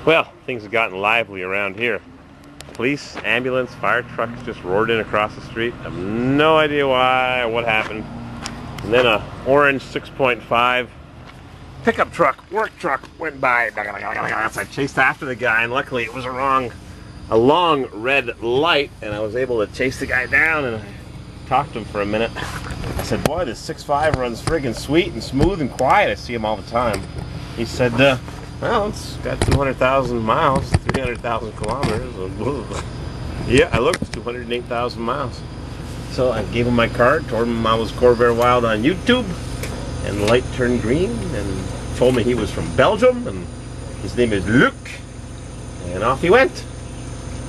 Well, things have gotten lively around here. Police, ambulance, fire trucks just roared in across the street. I have no idea why or what happened. And then a orange 6.5 pickup truck, work truck, went by. So I chased after the guy, and luckily it was a long red light, and I was able to chase the guy down, and I talked to him for a minute. I said, boy, this 6.5 runs friggin' sweet and smooth and quiet. I see him all the time. He said, well, it's got 200,000 miles, 300,000 kilometers. Yeah, I looked, 208,000 miles. So I gave him my card, told him I was Corvair Wild on YouTube, and the light turned green, and told me he was from Belgium, and his name is Luc, and off he went.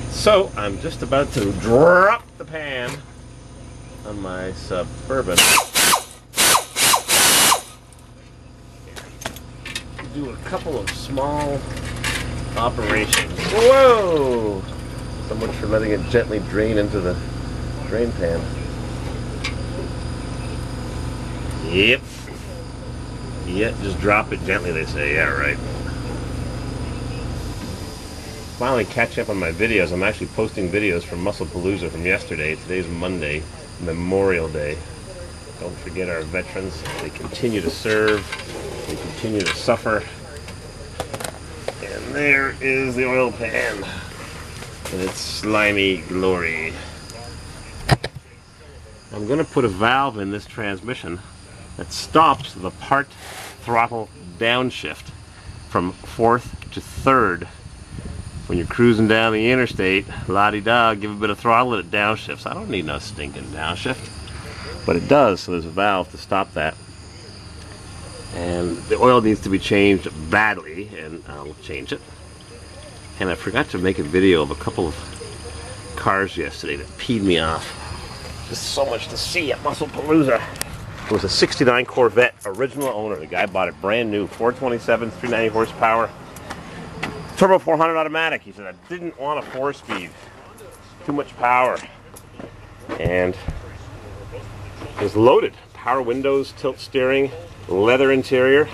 So I'm just about to drop the pan on my Suburban. Do a couple of small operations. Whoa! So much for letting it gently drain into the drain pan. Yep. Yeah, just drop it gently, they say. Yeah, right. Finally catching up on my videos. I'm actually posting videos from Muscle Palooza from yesterday. Today's Monday, Memorial Day. Don't forget our veterans. They continue to serve. They continue to suffer. And there is the oil pan in its slimy glory. I'm going to put a valve in this transmission that stops the part throttle downshift from 4th to 3rd. When you're cruising down the interstate, la-di-da, give a bit of throttle and it downshifts. I don't need no stinking downshift, but it does, so there's a valve to stop that. And the oil needs to be changed badly, and I'll change it. And I forgot to make a video of a couple of cars yesterday that peed me off. Just so much to see at Muscle Palooza. It was a '69 Corvette, original owner. The guy bought it brand new, 427, 390 horsepower, turbo 400 automatic. He said, I didn't want a 4-speed, too much power. And it was loaded. Power windows, tilt steering, leather interior.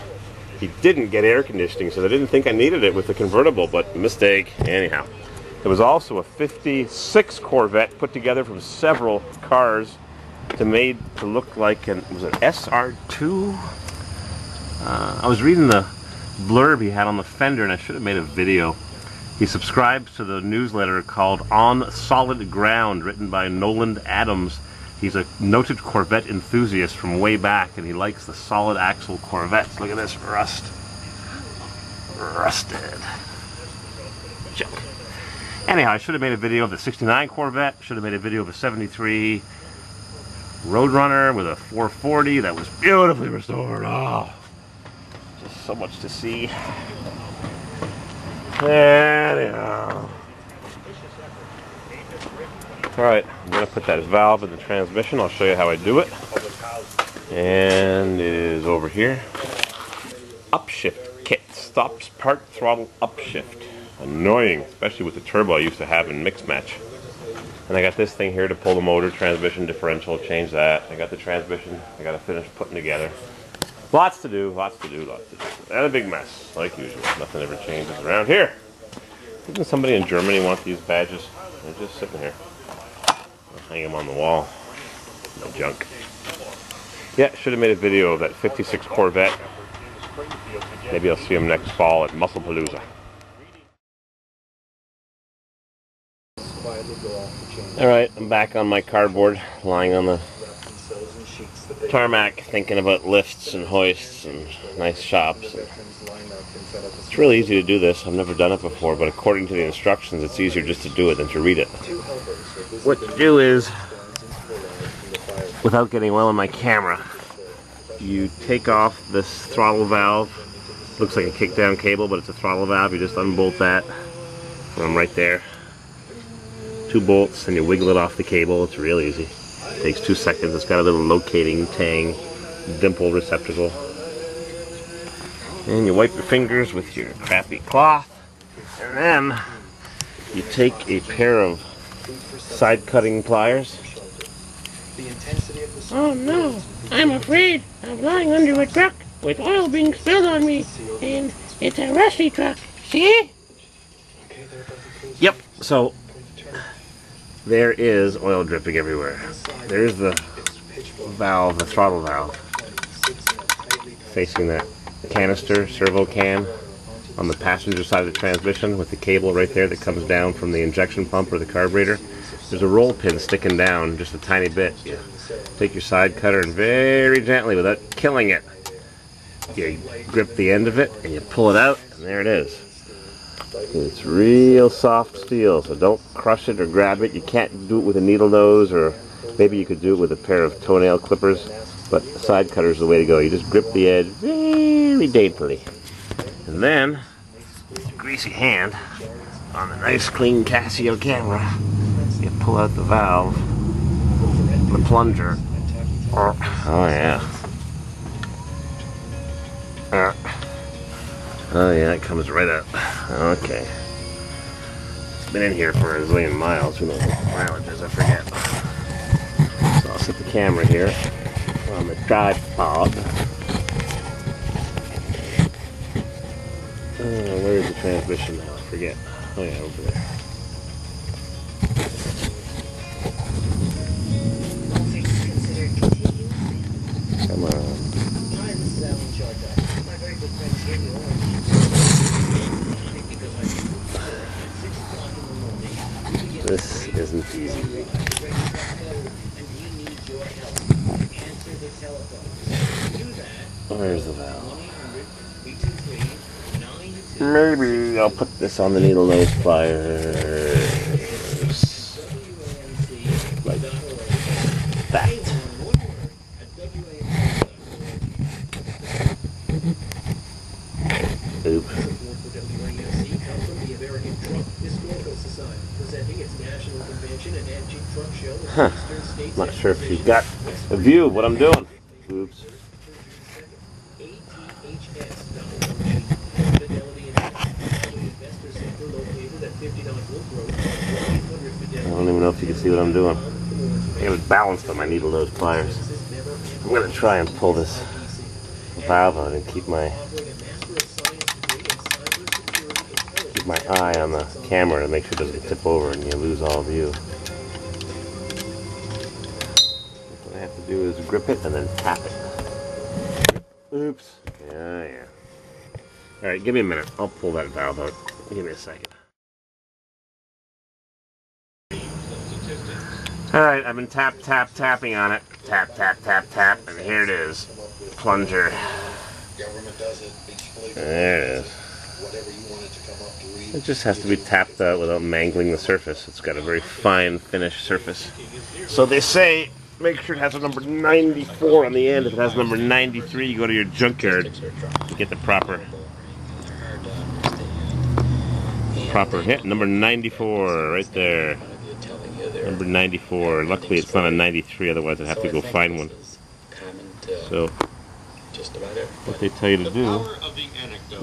He didn't get air conditioning, so they didn't think I needed it with the convertible, but mistake. Anyhow, it was also a '56 Corvette put together from several cars made to look like was it SR2? I was reading the blurb he had on the fender, and I should have made a video. He subscribes to the newsletter called On Solid Ground, written by Noland Adams. He's a noted Corvette enthusiast from way back, and he likes the solid axle Corvettes. Look at this rust. Rusted. Junk. Anyhow, I should have made a video of the '69 Corvette. Should have made a video of a '73 Roadrunner with a 440 that was beautifully restored. Oh, just so much to see. Anyhow. Alright, I'm going to put that valve in the transmission. I'll show you how I do it. And it is over here. Upshift kit. Stops part throttle upshift. Annoying, especially with the turbo I used to have in mix match. And I got this thing here to pull the motor, transmission, differential, change that. I got the transmission I got to finish putting together. Lots to do, lots to do, lots to do. And a big mess, like usual. Nothing ever changes around here. Didn't somebody in Germany want these badges? They're just sitting here. I'll hang them on the wall. No junk. Yeah, should have made a video of that '56 Corvette. Maybe I'll see him next fall at Muscle Palooza. Alright, I'm back on my cardboard, lying on the tarmac, thinking about lifts and hoists and nice shops. It's really easy to do this. I've never done it before, but according to the instructions, it's easier just to do it than to read it. What you do is, without getting oil in my camera, you take off this throttle valve. Looks like a kickdown cable, but it's a throttle valve. You just unbolt that from right there. 2 bolts, and you wiggle it off the cable. It's real easy. It takes 2 seconds. It's got a little locating tang dimple receptacle. And you wipe your fingers with your crappy cloth. And then you take a pair of side cutting pliers. Oh no, I'm afraid I'm lying under a truck with oil being spilled on me, and it's a rusty truck. See? Yep, so there is oil dripping everywhere. There's the valve, the throttle valve, facing that canister, servo can, on the passenger side of the transmission with the cable right there that comes down from the injection pump or the carburetor. There's a roll pin sticking down just a tiny bit. You take your side cutter and very gently, without killing it, you grip the end of it and you pull it out, and there it is. It's real soft steel, so don't crush it or grab it. You can't do it with a needle nose, or maybe you could do it with a pair of toenail clippers, but a side cutter is the way to go. You just grip the edge very daintily. And then, greasy hand on the nice clean Casio camera, you pull out the valve, the plunger. Oh yeah. Oh yeah, it comes right out. Okay. It's been in here for a zillion miles. Who knows what the mileage is? I forget. So I'll set the camera here on the tripod. Where's the transmission now? I forget. Oh yeah, over there. Come on. This isn't easy. Where's the valve? Maybe I'll put this on the needle nose pliers. Like that. Oop. Huh. Not sure if you've got a view of what I'm doing. Oops. I don't even know if you can see what I'm doing. I got it balanced on my needle nose pliers. I'm going to try and pull this valve out and keep my eye on the camera to make sure it doesn't tip over and you lose all view. What I have to do is grip it and then tap it. Oops. Yeah. Alright, give me a minute. I'll pull that valve out. Give me a second. Alright, I've been tapping on it. Tap, and here it is. Plunger. There it is. It just has to be tapped out without mangling the surface. It's got a very fine finish surface. So they say, make sure it has a number 94 on the end. If it has number 93, you go to your junkyard to get the proper hit. Number 94, right there. Number 94. Luckily it's not a 93, otherwise I'd have to go find one. So, what they tell you to do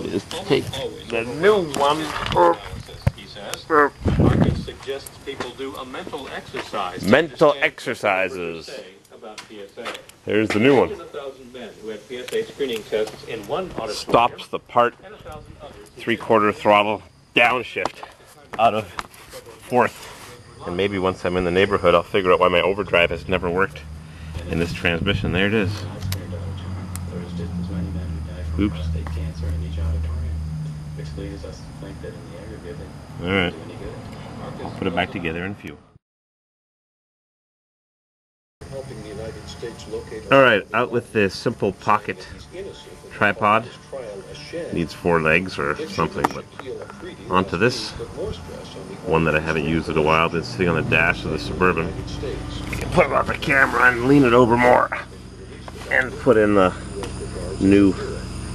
is take the new one. Marcus suggests people do a mental exercise. Mental exercises. There's the new one. Stops the part 3/4 throttle downshift out of 4th. And maybe once I'm in the neighborhood, I'll figure out why my overdrive has never worked in this transmission. There it is. Oops. Alright. I'll put it back together in a few. Alright, out with this simple pocket tripod. Needs 4 legs or something, but onto this one that I haven't used in a while. Been sitting on the dash of the Suburban. You can put it on the camera and lean it over more, and put in the new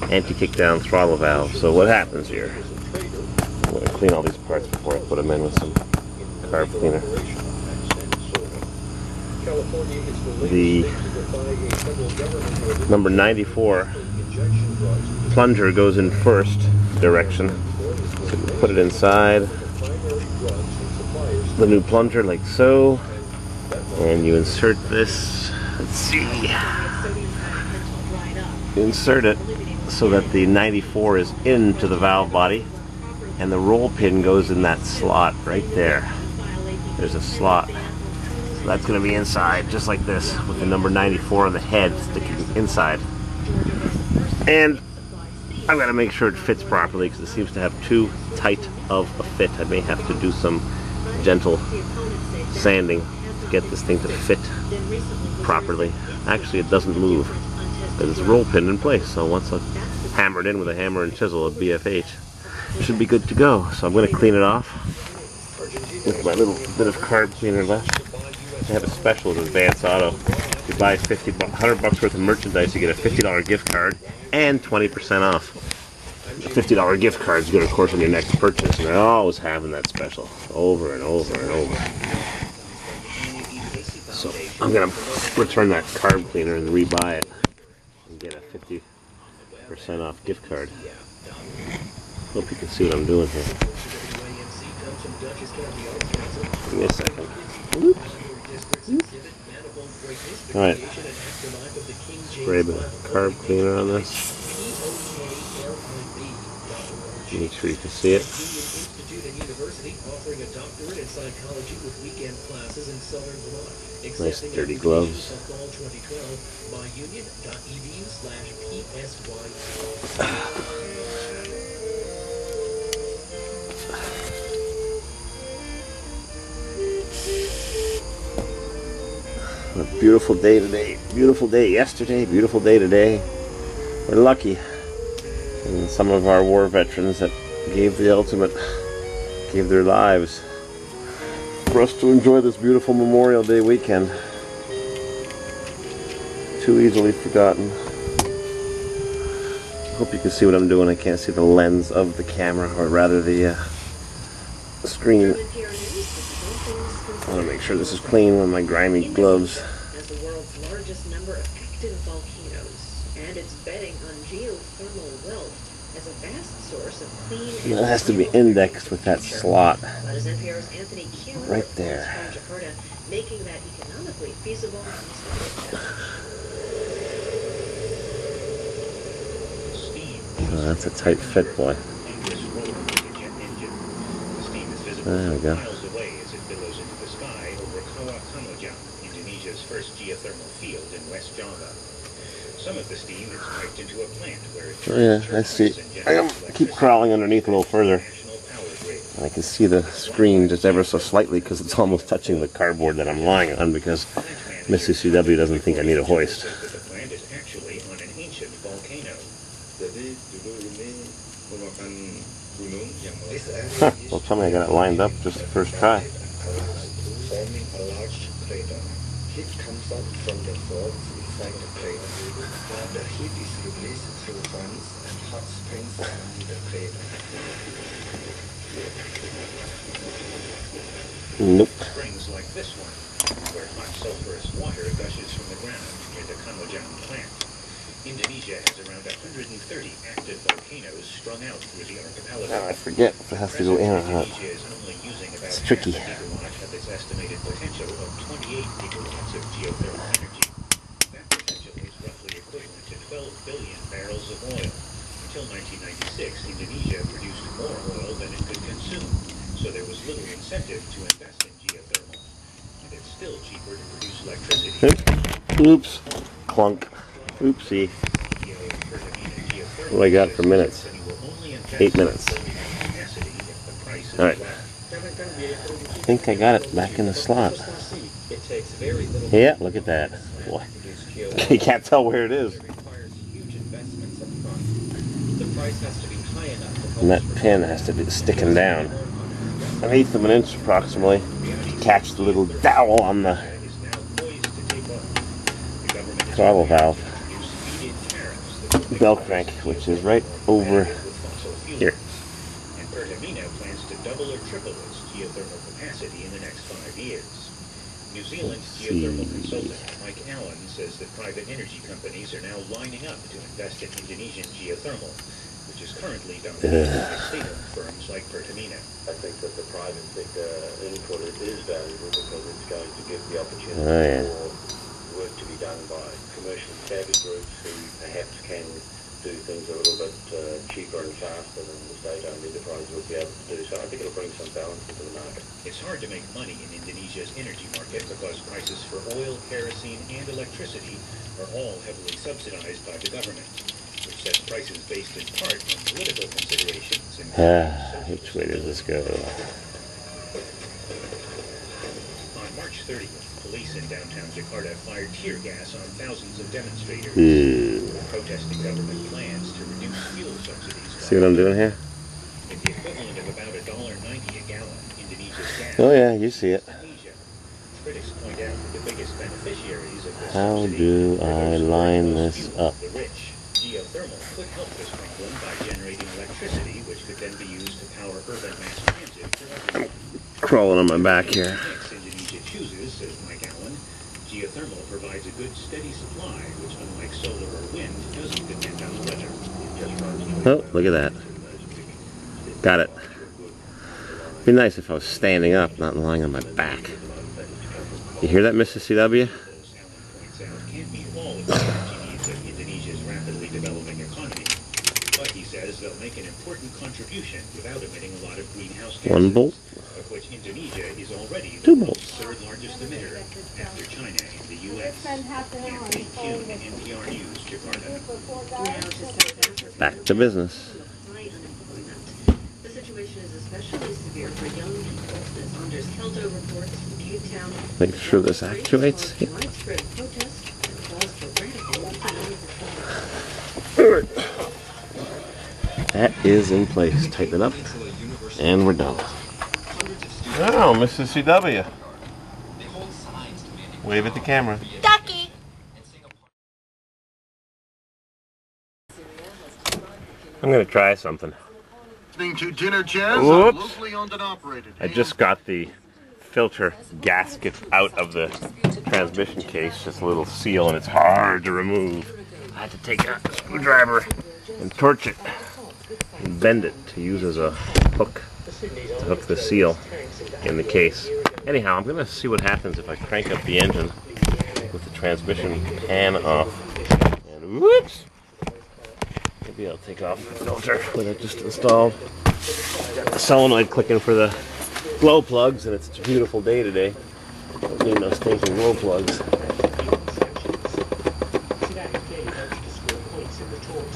anti-kickdown throttle valve. So what happens here? I'm going to clean all these parts before I put them in with some carb cleaner. The number 94 plunger goes in first direction. So you put it inside the new plunger like so, and you insert this. Let's see. You insert it so that the 94 is into the valve body, and the roll pin goes in that slot right there. There's a slot. So that's going to be inside, just like this, with the number 94 on the head sticking inside. And I've got to make sure it fits properly because it seems to have too tight of a fit. I may have to do some gentle sanding to get this thing to fit properly. Actually, it doesn't move because it's roll pinned in place. So once I hammer it in with a hammer and chisel at BFH, it should be good to go. So I'm going to clean it off with my little bit of carb cleaner left. They have a special at Advance Auto. If you buy $100 worth of merchandise, you get a $50 gift card and 20% off. The $50 gift card is good, of course, on your next purchase, and they're always having that special over and over and over. So I'm going to return that carb cleaner and rebuy it and get a 50% off gift card. Hope you can see what I'm doing here. Give me a second. Oops. Alright. Spray the carb cleaner on this. Make sure you can see it. Nice dirty gloves. A beautiful day today. Beautiful day yesterday. Beautiful day today. We're lucky. And some of our war veterans that gave the ultimate, gave their lives for us to enjoy this beautiful Memorial Day weekend. Too easily forgotten. Hope you can see what I'm doing. I can't see the lens of the camera, or rather the screen. I want to make sure this is clean with my grimy gloves. As the world's largest number of active volcanoes, and it's betting on geothermal wealth as a vast source of clean. It has to be indexed with that slot right there. Making that economically feasible. Oh, that's a tight fit, boy. There we go. Indonesia's first geothermal field in West Java. Some of the steam is piped into a plant where it yeah, I see. I keep crawling underneath a little further. And I can see the screen just ever so slightly because it's almost touching the cardboard that I'm lying on, because Mr. CW doesn't think I need a hoist. The plant is actually on an ancient volcano. Huh, well, tell me I got it lined up just the first try. Forming a large crater. Heat comes up from the faults inside the crater. The heat is released through fans and hot springs around the crater. Nope. Springs like this one, where hot sulfurous water gushes from the ground near the Kamojang plant. Indonesia has around 130 active volcanoes strung out through the archipelago. Oh, I forget if it has to go in or not. It's tricky. Of its estimated potential of 28 gigawatts of geothermal energy. That potential is roughly equivalent to 12 billion barrels of oil. Until 1996, Indonesia produced more oil than it could consume, so there was little incentive to invest in geothermal. And it's still cheaper to produce electricity. Oops. Clunk. Oopsie. What do I got for minutes? 8 minutes. Alright. I think I got it back in the slot. Yeah, look at that. Boy. You can't tell where it is. And that pin has to be sticking down an eighth of an inch approximately to catch the little dowel on the throttle valve bell crank, which is right over here. And Pertamina plans to double or triple its geothermal capacity in the next 5 years. New Zealand's geothermal consultant Mike Allen says that private energy companies are now lining up to invest in Indonesian geothermal, which is currently dominated by state-owned firms like Pertamina. I think that the private sector input is valuable because it's going to give the opportunity for work to be done by commercial savvy groups who perhaps can do things a little bit cheaper and faster than the state-owned enterprise would be able to do. So I think it'll bring some balance into the market. It's hard to make money in Indonesia's energy market because prices for oil, kerosene, and electricity are all heavily subsidized by the government, which sets prices based in part on political considerations. Which way does this go? On March 30th, police in downtown Jakarta fired tear gas on thousands of demonstrators, protesting government plans to reduce fuel subsidies. See what I'm doing here? At the equivalent of about $1.90 a gallon, Indonesia's gas. Oh yeah, you see it. Critics point out that the biggest beneficiaries of this How subsidy do are I those who line use this fuel, up? the rich. Geothermal could help this problem by generating electricity, which could then be used to power urban mass transit for everyone. Crawling on my back here. Mix Indonesia chooses, says Mike Allen. Geothermal provides a good steady supply, which unlike solar or wind, doesn't depend on the weather. Oh, look at that. Got it. Be nice if I was standing up, not lying on my back. You hear that, Mrs. CW? Allen points out can't meet all of the energy needs of Indonesia's rapidly developing economy. But he says they'll make an important contribution without emitting a lot of greenhouse gases. 1 bolt. Of which Indonesia is already 2 the bolts. third largest emitter after China and the U.S. Anthony Kuhn, NPR News, Jakarta. Back to business. High unemployment. The situation is especially severe for young people, as Anders Kelto reports from Cape Town. Make sure this actuates. Caused widespread protest and calls for radical economic reform. That is in place. Tighten it up, and we're done. Oh, Mrs. CW. Wave at the camera. Ducky! I'm gonna try something. Listening to Dinner Jazz on Whoops. locally owned and operated. I just got the filter gasket out of the transmission case. Just a little seal, and it's hard to remove. I had to take a screwdriver and torch it and bend it to use as a hook to hook the seal in the case. Anyhow, I'm gonna see what happens if I crank up the engine with the transmission pan off. And whoops! Maybe I'll take off the filter that I just installed. Got the solenoid clicking for the glow plugs, and it's a beautiful day today. Don't need no stinking glow plugs.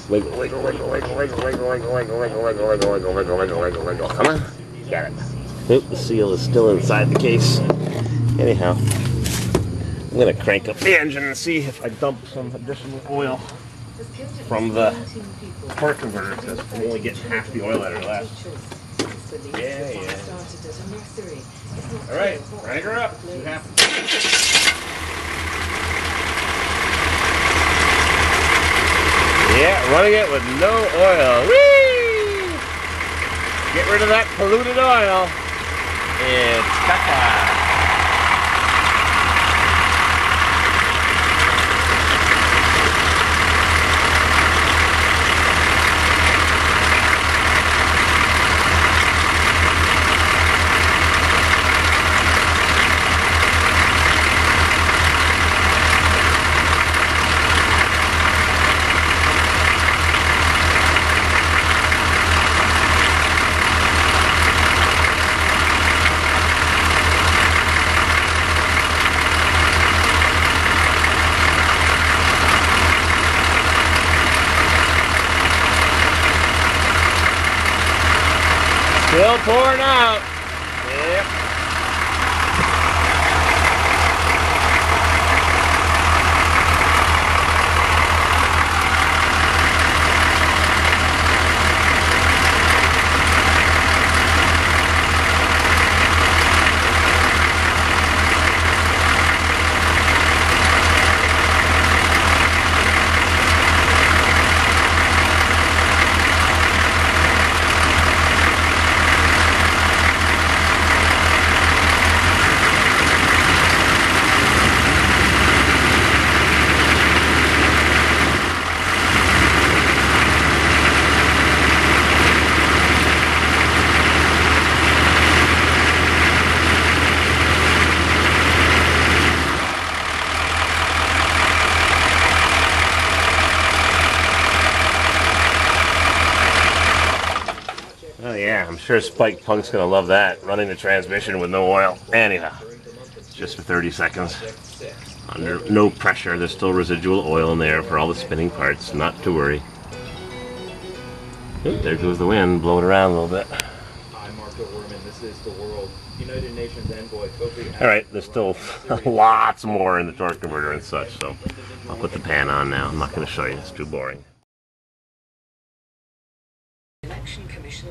Wiggle, wiggle, wiggle, wiggle, wiggle, wiggle, wiggle, wiggle, wiggle, wiggle, wiggle, wiggle, wiggle, wiggle, wiggle, wiggle. Come on. Got it. Nope, the seal is still inside the case. Anyhow, I'm gonna crank up the engine and see if I dump some additional oil from the torque converter, because I'm only getting half the oil out of it left. Yeah. Alright, crank her up. See what happens. Yeah, running it with no oil. Whee! Get rid of that polluted oil. It's caca. Still pouring out. Yep. Oh yeah, I'm sure Spike Punk's gonna love that. Running the transmission with no oil. Anyhow, just for 30 seconds. Under no pressure, there's still residual oil in there for all the spinning parts, not to worry. Ooh, there goes the wind, blowing around a little bit. This is the world. United Nations envoy Kofi. Alright, there's still lots more in the torque converter and such, so I'll put the pan on now. I'm not going to show you, it's too boring.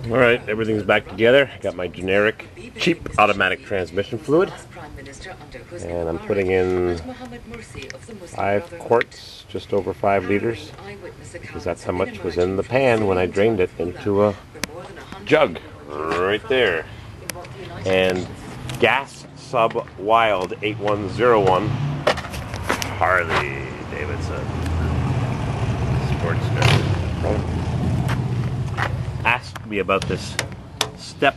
Alright, everything's back together. I got my generic, cheap automatic transmission fluid. And I'm putting in 5 quarts, just over 5 liters, because that's how much was in the pan when I drained it into a jug. Right there. And Gas Sub Wild 8101 Harley Davidson Sportster asked me about this step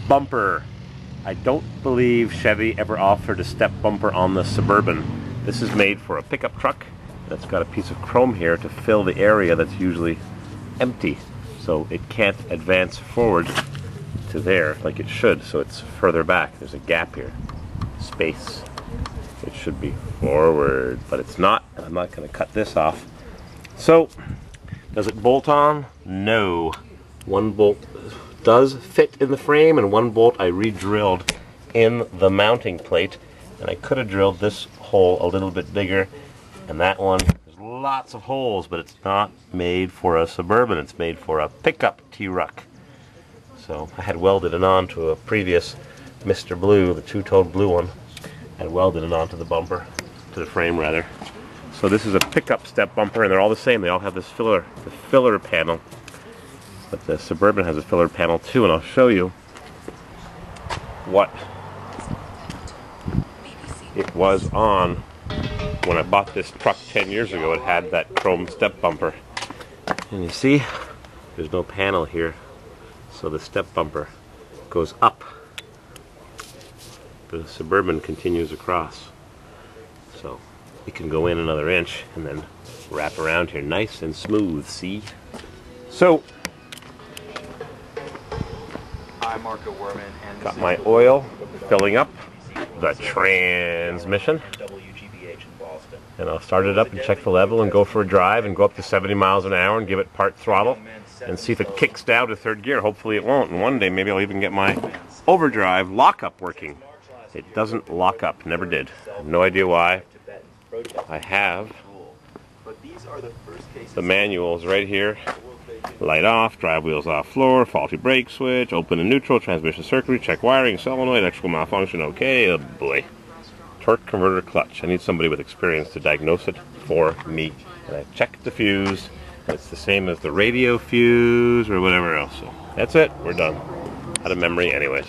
bumper. I don't believe Chevy ever offered a step bumper on the Suburban. This is made for a pickup truck that's got a piece of chrome here to fill the area that's usually empty, so it can't advance forward to there like it should, so it's further back. There's a gap here, space. It should be forward, but it's not, and I'm not going to cut this off. So, does it bolt on? No. One bolt does fit in the frame, and one bolt I re-drilled in the mounting plate, and I could have drilled this hole a little bit bigger, and that one, there's lots of holes, but it's not made for a Suburban, it's made for a pickup T-Ruck. So I had welded it on to a previous Mr. Blue, the two-tone blue one. I had welded it onto the bumper, to the frame rather. So this is a pickup step bumper, and they're all the same. They all have this filler panel. But the Suburban has a filler panel too, and I'll show you what it was on when I bought this truck 10 years ago. It had that chrome step bumper. And you see, there's no panel here. So the step bumper goes up. The Suburban continues across. So it can go in another inch and then wrap around here nice and smooth, see? So, I'm Marco Werman, and got my oil filling up the transmission. And I'll start it up and check the level and go for a drive and go up to 70 miles an hour and give it part throttle and see if it kicks down to third gear. Hopefully it won't, and one day maybe I'll even get my overdrive lockup working. It doesn't lock up, never did. I have no idea why. I have the manuals right here. Light off, drive wheels off floor, faulty brake switch, open and neutral, transmission circuitry, check wiring, solenoid, electrical malfunction, okay, oh boy. Torque converter clutch. I need somebody with experience to diagnose it for me. And I checked the fuse, and it's the same as the radio fuse or whatever else. So that's it, we're done. Out of memory anyways.